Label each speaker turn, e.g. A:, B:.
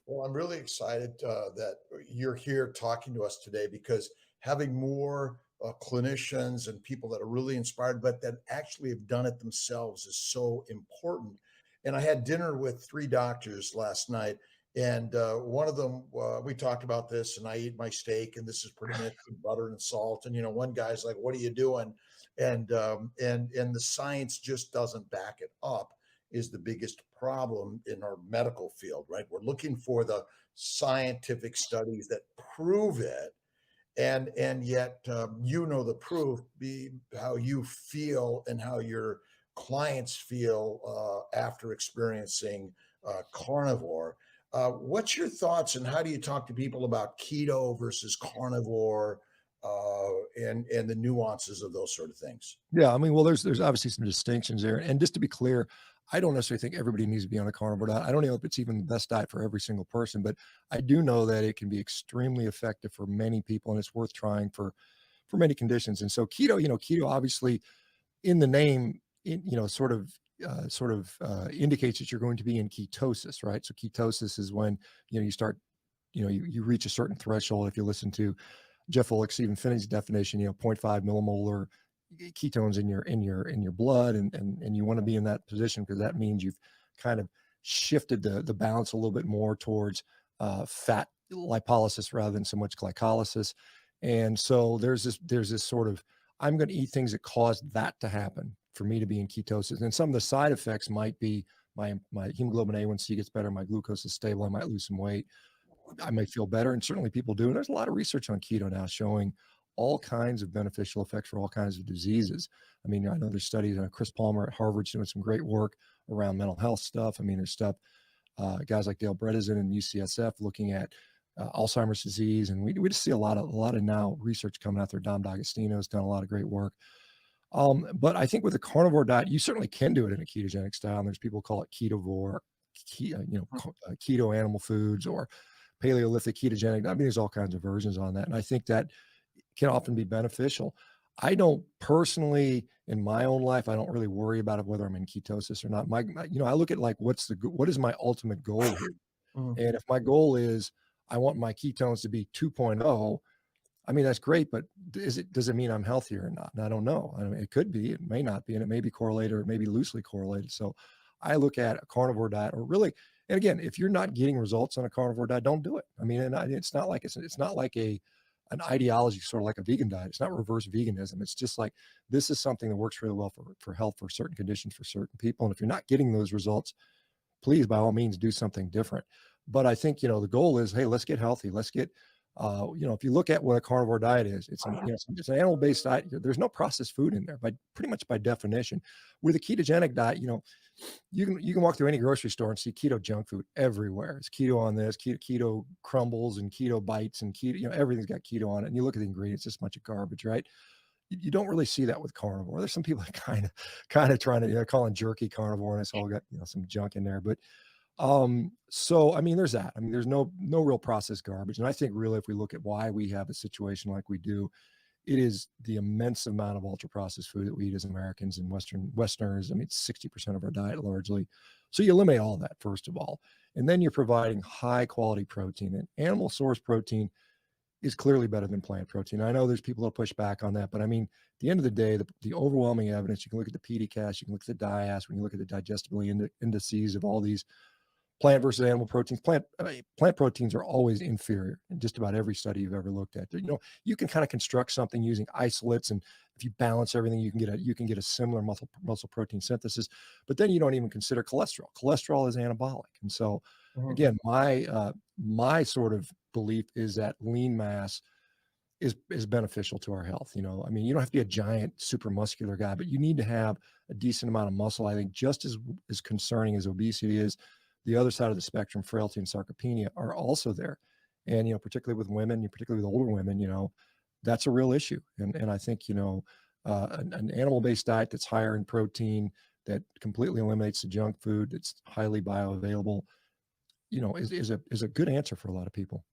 A: Well, I'm really excited that you're here talking to us today because having more clinicians and people that are really inspired, but that actually have done it themselves is so important. And I had dinner with three doctors last night, and one of them, we talked about this, and I eat my steak, and this is pretty much with butter and salt. And one guy's like, "What are you doing?" And the science just doesn't back it up is the biggest problem in our medical field, right? We're looking for the scientific studies that prove it, and yet the proof be how you feel and how your clients feel after experiencing carnivore. What's your thoughts and how do you talk to people about keto versus carnivore and the nuances of those sort of things?
B: Yeah, I mean, well, there's obviously some distinctions there, and just to be clear, I don't necessarily think everybody needs to be on a carnivore diet. I don't know if it's even the best diet for every single person, but I do know that it can be extremely effective for many people, and it's worth trying for many conditions. And so keto, keto obviously in the name, indicates that you're going to be in ketosis, right? So ketosis is when you start, you reach a certain threshold. If you listen to Jeff Volek, Stephen Finney's definition, 0.5 millimolar ketones in your blood, and you want to be in that position because that means you've kind of shifted the balance a little bit more towards fat lipolysis rather than so much glycolysis. And so there's this sort of, I'm going to eat things that cause that to happen for me to be in ketosis. And some of the side effects might be my hemoglobin A1C gets better, my glucose is stable, I might lose some weight, I might feel better, and certainly people do. And there's a lot of research on keto now showing all kinds of beneficial effects for all kinds of diseases. I mean, I know there's studies, Chris Palmer at Harvard's doing some great work around mental health stuff. I mean, there's stuff, guys like Dale Bredesen and UCSF looking at Alzheimer's disease. And we just see a lot of now research coming out there. Dom D'Agostino's done a lot of great work. But I think with a carnivore diet, you certainly can do it in a ketogenic style. And there's people who call it ketovore, keto animal foods, or Paleolithic ketogenic. I mean, there's all kinds of versions on that. And I think that can often be beneficial. I don't personally, in my own life, I don't really worry about it, whether I'm in ketosis or not. I look at like, what is my ultimate goal here?
A: Mhm.
B: And if my goal is, I want my ketones to be 2.0, I mean, that's great, but does it mean I'm healthier or not? And I don't know. I mean, it could be, it may not be, and it may be correlated or it may be loosely correlated. So I look at a carnivore diet, or really, and again, if you're not getting results on a carnivore diet, don't do it. I mean, it's not like it's not like an ideology, sort of like a vegan diet. It's not reverse veganism. It's just like, this is something that works really well for health, for certain conditions, for certain people. And if you're not getting those results, please, by all means, do something different. But I think, the goal is, hey, let's get healthy. Let's get, if you look at what a carnivore diet is, it's it's an animal-based diet. There's no processed food in there, by pretty much by definition. With a ketogenic diet, you can walk through any grocery store and see keto junk food everywhere. It's keto on this, keto crumbles and keto bites and keto, everything's got keto on it. And you look at the ingredients, it's just a bunch of garbage, right? You don't really see that with carnivore. There's some people that kind of trying to, calling jerky carnivore, and it's all got, some junk in there. But so I mean, there's that. I mean, there's no real processed garbage. And I think really, if we look at why we have a situation like we do, it is the immense amount of ultra processed food that we eat as Americans and Westerners. I mean, it's 60% of our diet largely. So you eliminate all that, first of all, and then you're providing high quality protein, and animal source protein is clearly better than plant protein. I know there's people that push back on that, but I mean, at the end of the day, the overwhelming evidence, you can look at the PDCAAS, you can look at the DIAS, when you look at the digestibility indices of all these plant versus animal proteins. Plant proteins are always inferior in just about every study you've ever looked at. You can kind of construct something using isolates, and if you balance everything, you can get a similar muscle protein synthesis. But then you don't even consider cholesterol. Cholesterol is anabolic, and so
A: Mhm.
B: again, my sort of belief is that lean mass is beneficial to our health. I mean, you don't have to be a giant, super muscular guy, but you need to have a decent amount of muscle. I think just as concerning as obesity is, the other side of the spectrum, frailty and sarcopenia, are also there. And, particularly with women, particularly with older women, that's a real issue. And I think, an animal-based diet that's higher in protein, that completely eliminates the junk food, that's highly bioavailable, is a good answer for a lot of people.